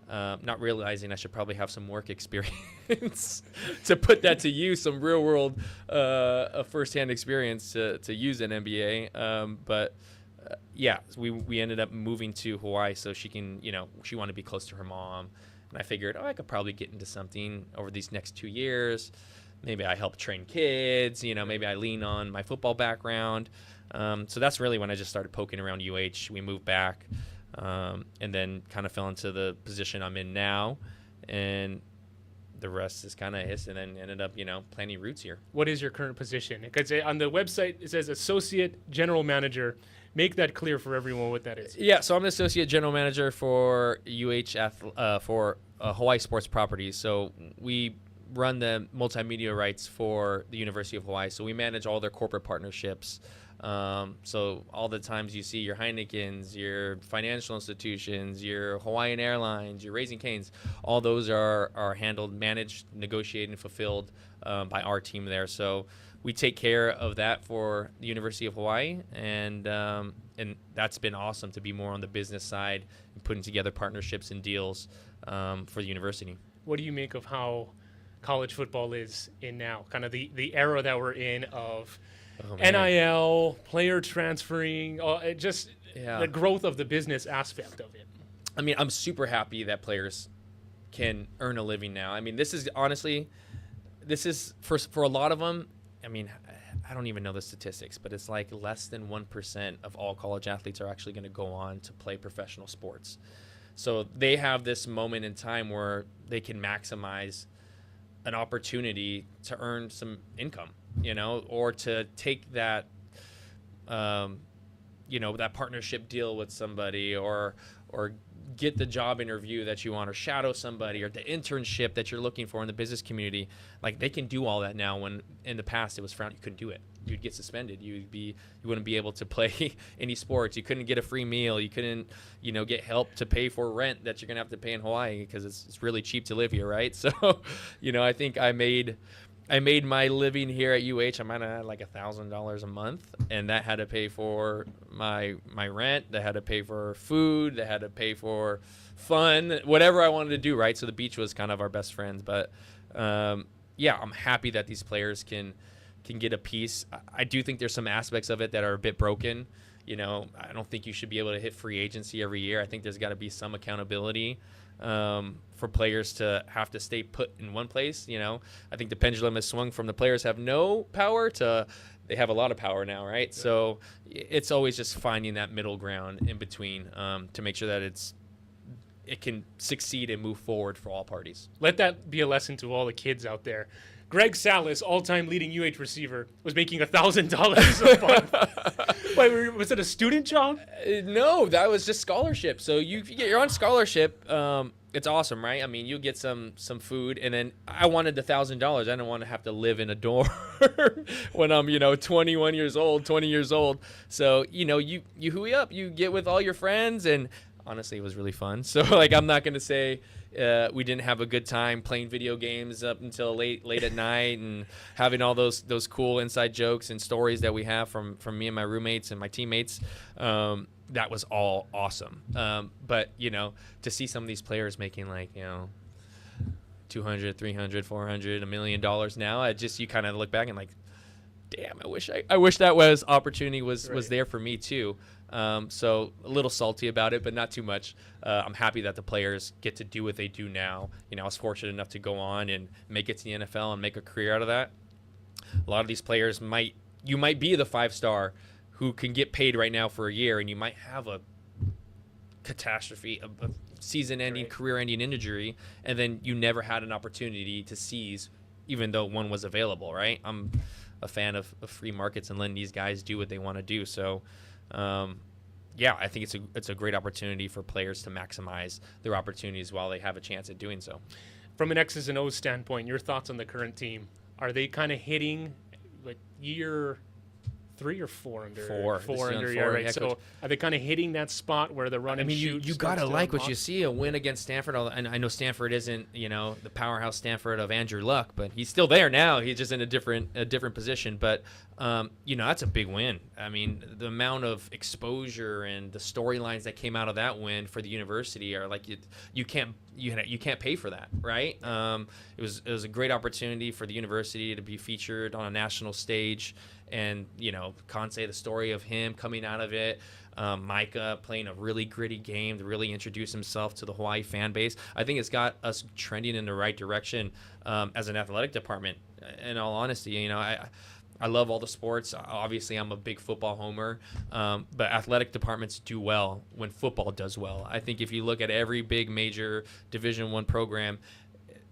B: not realizing I should probably have some work experience to put that to use, some real world firsthand experience to use an MBA. We ended up moving to Hawaii so she can, she wanted to be close to her mom. And I figured, I could probably get into something over these next 2 years. Maybe I help train kids, maybe I lean on my football background. So that's really when I just started poking around UH. We moved back, and then kind of fell into the position I'm in now. And the rest is kind of history, and then ended up, planting roots here.
A: What is your current position? Because on the website, it says Associate General Manager. Make that clear for everyone what that is.
B: Yeah, so I'm the Associate General Manager for for Hawaii Sports Properties. So we run the multimedia rights for the University of Hawaii. So we manage all their corporate partnerships. So all the times you see your Heinekens, your financial institutions, your Hawaiian Airlines, your Raising Cane's, all those are handled, managed, negotiated, and fulfilled by our team there. So we take care of that for the University of Hawaii, and that's been awesome to be more on the business side and putting together partnerships and deals for the university.
A: What do you make of how college football is in now? Kind of the era that we're in of NIL, player transferring, the growth of the business aspect of it.
B: I mean, I'm super happy that players can earn a living now. I mean, this is for a lot of them. I mean, I don't even know the statistics, but it's like less than 1% of all college athletes are actually going to go on to play professional sports. So they have this moment in time where they can maximize an opportunity to earn some income, or to take that, that partnership deal with somebody, or get the job interview that you want, or shadow somebody, or the internship that you're looking for in the business community. Like, they can do all that now, when in the past it was frowned. You couldn't do it. You'd get suspended. You wouldn't be able to play any sports. You couldn't get a free meal. You couldn't, get help to pay for rent that you're going to have to pay in Hawaii, because it's really cheap to live here, right? So, I think I made my living here at UH. I might have had like $1,000 a month, and that had to pay for my rent. That had to pay for food. That had to pay for fun, whatever I wanted to do, right? So the beach was kind of our best friends. But I'm happy that these players can get a piece. I do think there's some aspects of it that are a bit broken. I don't think you should be able to hit free agency every year. I think there's got to be some accountability for players to have to stay put in one place. I think the pendulum has swung from the players have no power to they have a lot of power now, right? Yeah. So it's always just finding that middle ground in between to make sure that it can succeed and move forward for all parties.
A: Let that be a lesson to all the kids out there. Greg Salas, all-time leading UH receiver, was making $1,000 a month. Wait, was it a student job?
B: No, that was just scholarship. So you're on scholarship, it's awesome, right? I mean, you get some food, and then I wanted the $1,000. I didn't want to have to live in a dorm when I'm 21 years old, 20 years old. So you hooey up, you get with all your friends, and honestly, it was really fun. So like, I'm not gonna say we didn't have a good time playing video games up until late at night and having all those cool inside jokes and stories that we have from me and my roommates and my teammates. That was all awesome. But to see some of these players making like 200, 300, 400, $1 million now, you kind of look back and like, damn, I wish that opportunity was there for me too. So a little salty about it, but not too much. I'm happy that the players get to do what they do now. I was fortunate enough to go on and make it to the NFL and make a career out of that. A lot of these players you might be the 5-star who can get paid right now for a year, and you might have a catastrophe, a season-ending, career-ending injury, and then you never had an opportunity to seize, even though one was available, right? I'm a fan of free markets and letting these guys do what they want to do. So, I think it's a great opportunity for players to maximize their opportunities while they have a chance at doing so.
A: From an X's and O's standpoint, your thoughts on the current team? Are they kind of hitting like year 3 or 4 under? Four under, yeah, right. So are they kind of hitting that spot where the run and shoot?
B: You gotta like what you see. A win against Stanford, and I know Stanford isn't the powerhouse Stanford of Andrew Luck, but he's still there now. He's just in a different position. But that's a big win. I mean, the amount of exposure and the storylines that came out of that win for the university are like you can't pay for that, right? It was a great opportunity for the university to be featured on a national stage. And, Conce, the story of him coming out of it, Micah playing a really gritty game to really introduce himself to the Hawaii fan base. I think it's got us trending in the right direction as an athletic department. In all honesty, I love all the sports. Obviously, I'm a big football homer, but athletic departments do well when football does well. I think if you look at every big major Division I program,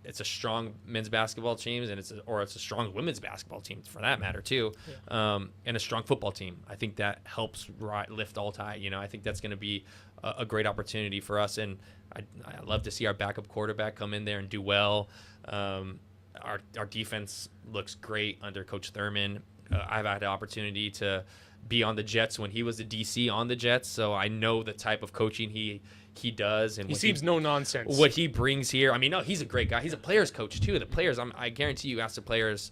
B: it's a strong men's basketball team, and it's a strong women's basketball team for that matter too, and a strong football team. I think that helps lift all tide. I think that's going to be a great opportunity for us, and I love to see our backup quarterback come in there and do well. Our defense looks great under Coach Thurman. I've had the opportunity to be on the Jets when he was the DC on the Jets, so I know the type of coaching he does, and
A: he seems no nonsense.
B: What he brings here, he's a great guy. He's a players coach too. The players, I guarantee you, ask the players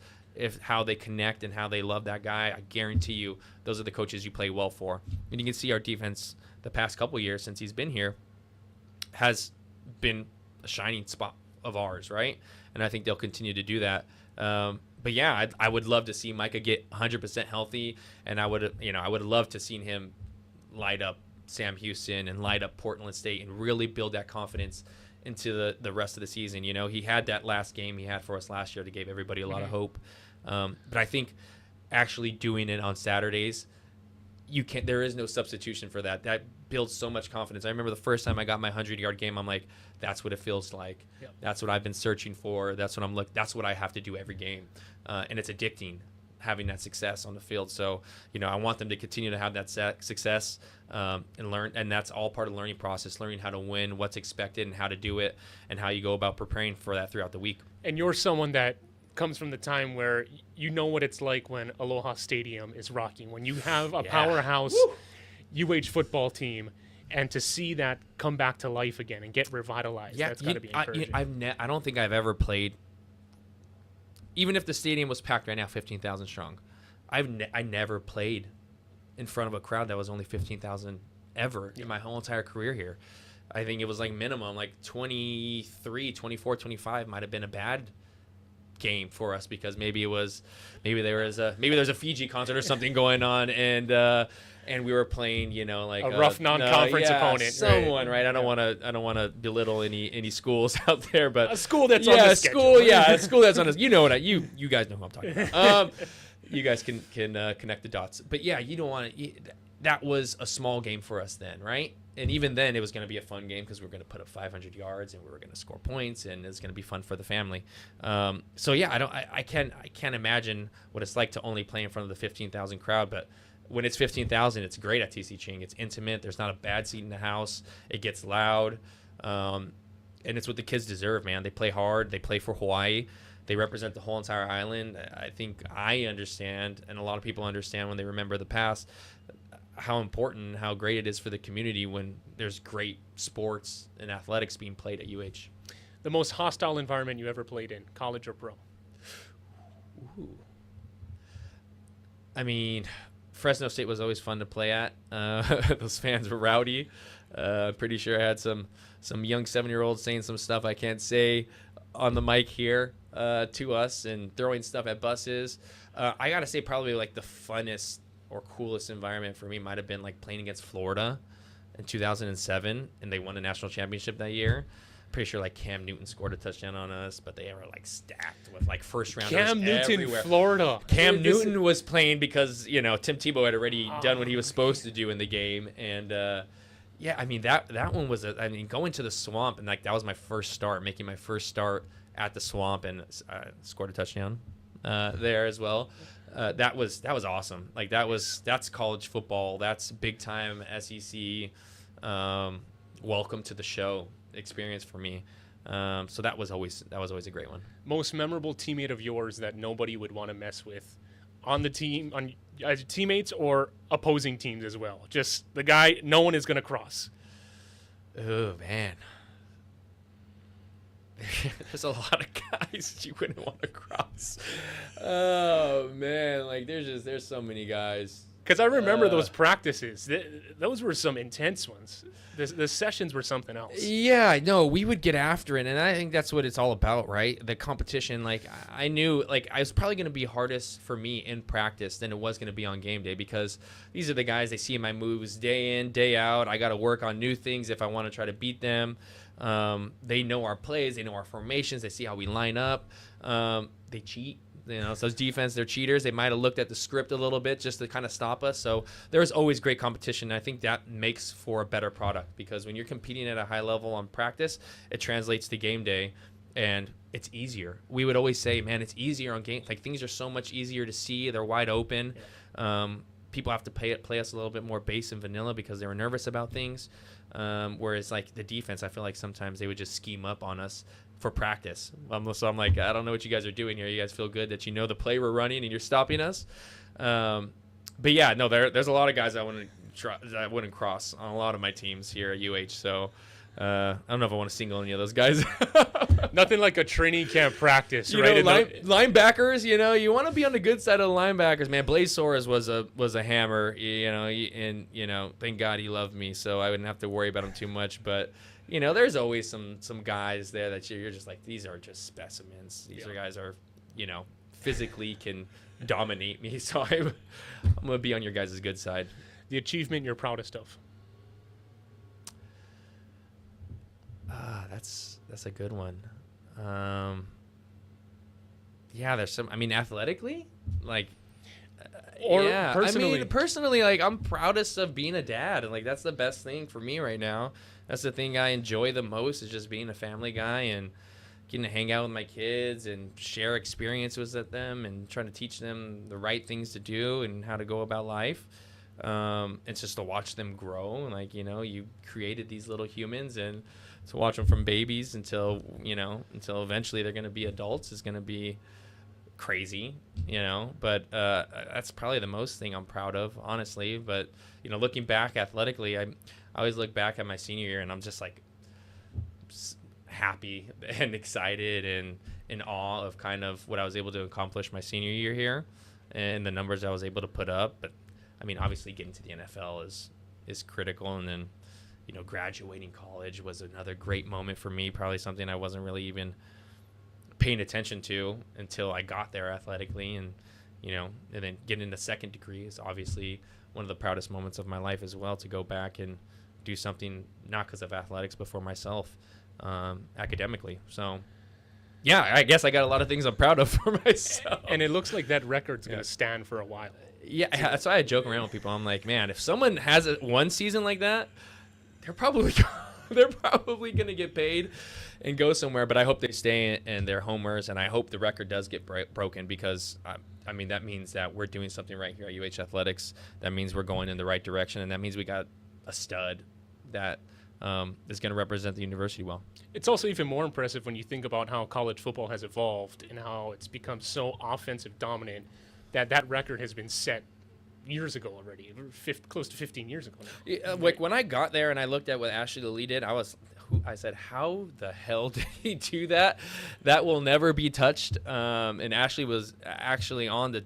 B: how they connect and how they love that guy. I guarantee you, those are the coaches you play well for. And you can see our defense the past couple of years since he's been here has been a shining spot of ours, right? And I think they'll continue to do that. But yeah, I would love to see Micah get 100% healthy, and I would love to see him light up Sam Houston and light up Portland State and really build that confidence into the rest of the season. He had that last game he had for us last year that gave everybody a lot of hope. But I think actually doing it on Saturdays, there is no substitution for that. That builds so much confidence. I remember the first time I got my 100-yard game, I'm like, that's what it feels like. Yep. That's what I've been searching for. That's what I have to do every game. And it's addicting, having that success on the field. So, I want them to continue to have that success and learn. And that's all part of the learning process, learning how to win, what's expected and how to do it, and how you go about preparing for that throughout the week.
A: And you're someone that comes from the time where what it's like when Aloha Stadium is rocking, when you have a powerhouse UH football team, and to see that come back to life again and get revitalized, that's got to be encouraging.
B: I don't think I've ever played, even if the stadium was packed right now, 15,000 strong, I never played in front of a crowd that was only 15,000 ever in my whole entire career here. I think it was like minimum, like 23, 24, 25 might have been a bad game for us because maybe there was a Fiji concert or something going on, and we were playing, like
A: a rough non-conference opponent.
B: Someone, right? I don't want to belittle any schools out there, but
A: a school that's on the schedule.
B: A school that's on us. You guys know who I'm talking about. You guys can connect the dots. But yeah, you don't want to. That was a small game for us then, right? And even then, it was going to be a fun game because we were going to put up 500 yards and we were going to score points, and it's going to be fun for the family. So yeah, I can't imagine what it's like to only play in front of the 15,000 crowd, but when it's 15,000, it's great at TC Ching. It's intimate. There's not a bad seat in the house. It gets loud. and it's what the kids deserve, man. They play hard. They play for Hawaii. They represent the whole entire island. I think I understand, and a lot of people understand when they remember the past, how important, how great it is for the community when there's great sports and athletics being played at UH.
A: The most hostile environment you ever played in, college or pro?
B: Ooh. I mean, Fresno State was always fun to play at. Those fans were rowdy. Pretty sure I had some young 7-year-olds saying some stuff I can't say on the mic here to us and throwing stuff at buses. I gotta say, probably like the funnest or coolest environment for me might have been like playing against Florida in 2007, and they won a national championship that year. Pretty sure like Cam Newton scored a touchdown on us, but they were like stacked with like first rounders
A: Cam Newton,
B: everywhere.
A: Florida.
B: Cam Newton was playing because Tim Tebow had already done what he was supposed to do in the game, and yeah, I mean that one was going to the Swamp, and like that was my first start, making my first start at the Swamp, and scored a touchdown there as well. That was awesome. Like that's college football. That's big time SEC. Welcome to the show experience for me. So that was always a great one.
A: Most memorable teammate of yours that nobody would want to mess with on the team, on either teammates or opposing teams as well. Just the guy no one is going to cross.
B: Oh man. There's a lot of guys you wouldn't want to cross. Oh man, like there's so many guys.
A: Because I remember those practices. Those were some intense ones. The sessions were something else.
B: Yeah, no, we would get after it, and I think that's what it's all about, right? The competition. Like I knew, like I was probably going to be hardest for me in practice than it was going to be on game day, because these are the guys, they see my moves day in, day out. I got to work on new things if I want to try to beat them. They know our plays, they know our formations, they see how we line up. They cheat. So those defense, they're cheaters. They might have looked at the script a little bit just to kind of stop us. So there's always great competition. I think that makes for a better product, because when you're competing at a high level on practice, it translates to game day, and it's easier. We would always say, man, it's easier on game. Like things are so much easier to see. They're wide open. People have to play us a little bit more base and vanilla because they were nervous about things. Whereas like the defense, I feel like sometimes they would just scheme up on us for practice. So I'm like, I don't know what you guys are doing here. You guys feel good that you know the play we're running and you're stopping us. But yeah, no, there's a lot of guys I wouldn't cross on a lot of my teams here at UH. So I don't know if I want to single any of those guys.
A: Nothing like a training camp practice, right?
B: Linebackers, you want to be on the good side of the linebackers, man. Blaze Soares was a hammer, and thank God he loved me, so I wouldn't have to worry about him too much. But there's always some guys there that you're just like, these are just specimens. These are guys are, physically can dominate me. So I'm gonna be on your guys' good side.
A: The achievement you're proudest of?
B: That's a good one. Yeah, there's some. I mean, athletically, like,
A: or
B: yeah.
A: personally.
B: I mean, personally, like, I'm proudest of being a dad, and like that's the best thing for me right now. That's the thing I enjoy the most, is just being a family guy and getting to hang out with my kids and share experiences with them and trying to teach them the right things to do and how to go about life. It's just to watch them grow, and like, you created these little humans, and to watch them from babies until eventually they're going to be adults is going to be crazy, but that's probably the most thing I'm proud of, honestly. But looking back athletically, I always look back at my senior year and I'm just like happy and excited and in awe of kind of what I was able to accomplish my senior year here and the numbers I was able to put up. But I mean, obviously getting to the NFL is critical, and then graduating college was another great moment for me, probably something I wasn't really even paying attention to until I got there athletically. And then getting the second degree is obviously one of the proudest moments of my life as well, to go back and do something not because of athletics but for myself, academically. So yeah, I guess I got a lot of things I'm proud of for myself.
A: And it looks like that record's going to stand for a while.
B: Yeah, that's why I joke around with people. I'm like, man, if someone has one season like that, they're probably going to get paid and go somewhere. But I hope they stay in their homers, and I hope the record does get broken, because I mean, that means that we're doing something right here at UH Athletics. That means we're going in the right direction, and that means we got a stud that is going to represent the university well.
A: It's also even more impressive when you think about how college football has evolved and how it's become so offensive dominant that record has been set years ago already, close to 15 years ago now.
B: Yeah, like when I got there and I looked at what Ashley Lee did, I said, how the hell did he do that? That will never be touched. And Ashley was actually on the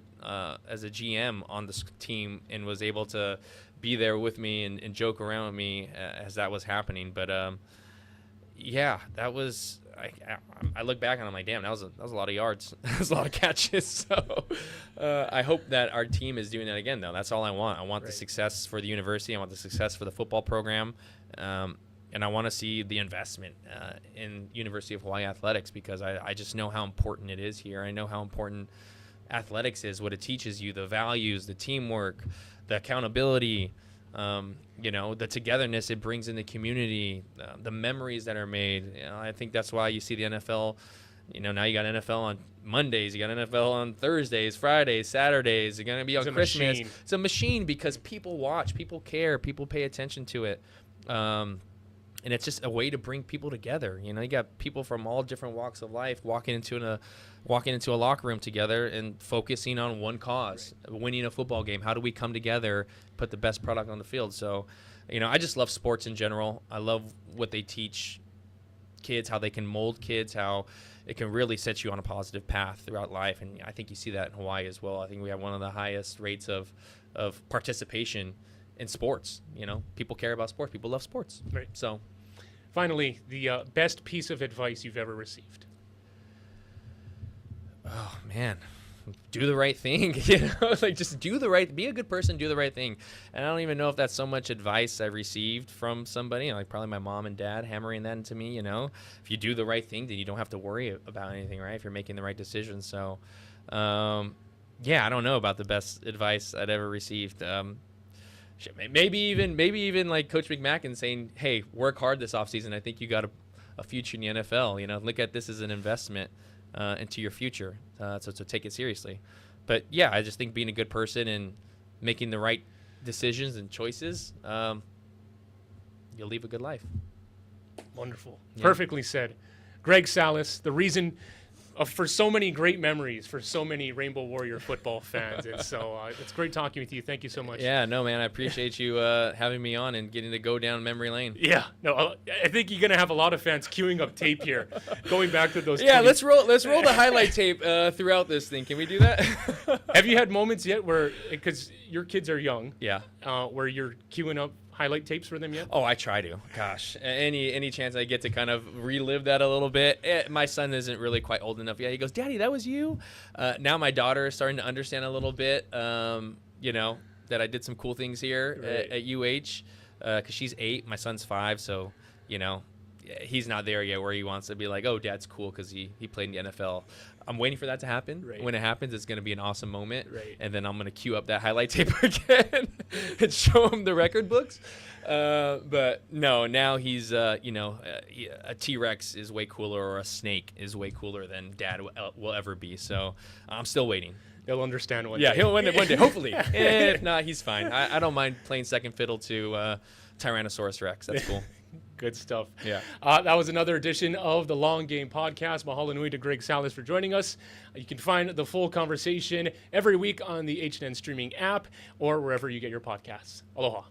B: as a GM on this team and was able to be there with me and joke around with me as that was happening. But yeah, that was. I look back and I'm like, damn, that was a lot of yards. That was a lot of catches. So I hope that our team is doing that again, though. That's all I want. I want the success for the university. I want the success for the football program. And I want to see the investment in University of Hawaii athletics because I just know how important it is here. I know how important athletics is, what it teaches you, the values, the teamwork, the accountability, the togetherness it brings in the community, the memories that are made. I think that's why you see the NFL. Now you got NFL on Mondays, you got NFL on Thursdays, Fridays, Saturdays. You're going to be on Christmas.
A: Machine.
B: It's a machine because people watch, people care, people pay attention to it. And it's just a way to bring people together. You got people from all different walks of life walking into a locker room together and focusing on one cause, winning a football game. How do we come together, put the best product on the field? So, I just love sports in general. I love what they teach kids, how they can mold kids, how it can really set you on a positive path throughout life. And I think you see that in Hawaii as well. I think we have one of the highest rates of participation in sports. People care about sports. People love sports.
A: Right.
B: So.
A: Finally, the best piece of advice you've ever received.
B: Oh man, do the right thing. Just be a good person, do the right thing. And I don't even know if that's so much advice I received from somebody, like probably my mom and dad hammering that into me. If you do the right thing, then you don't have to worry about anything, right? If you're making the right decision. So, I don't know about the best advice I'd ever received. Maybe even like Coach McMacken saying, hey, work hard this offseason. I think you got a future in the NFL. Look at this as an investment into your future. So take it seriously. But, yeah, I just think being a good person and making the right decisions and choices, you'll leave a good life.
A: Wonderful.
B: Yeah.
A: Perfectly said. Greg Salas, the reason for so many great memories for so many Rainbow Warrior football fans. And so it's great talking with you. Thank you so much.
B: Yeah, no, man, I appreciate you having me on and getting to go down memory lane.
A: Yeah, no, I think you're gonna have a lot of fans queuing up tape here, going back to those.
B: Yeah, let's roll the highlight tape throughout this thing. Can we do that?
A: Have you had moments yet where, because your kids are young,
B: yeah,
A: where you're queuing up highlight tapes for them yet?
B: Oh, I try to. Gosh, any chance I get to kind of relive that a little bit. My son isn't really quite old enough yet. He goes, Daddy, that was you? Now my daughter is starting to understand a little bit, that I did some cool things here at UH because she's 8. My son's 5, so, he's not there yet where he wants to be like, oh, Dad's cool because he played in the NFL. I'm waiting for that to happen.
A: Right.
B: When it happens, it's going to be an awesome moment.
A: Right.
B: And then I'm going to queue up that highlight tape again and show him the record books. But no, now he's, a T-Rex is way cooler or a snake is way cooler than Dad will ever be. So I'm still waiting.
A: He'll understand one day.
B: Yeah, he'll one day, hopefully. If not, he's fine. I don't mind playing second fiddle to Tyrannosaurus Rex. That's cool.
A: Good stuff.
B: Yeah.
A: That was another edition of the Long Game Podcast. Mahalo nui to Greg Salas for joining us. You can find the full conversation every week on the HNN streaming app or wherever you get your podcasts. Aloha.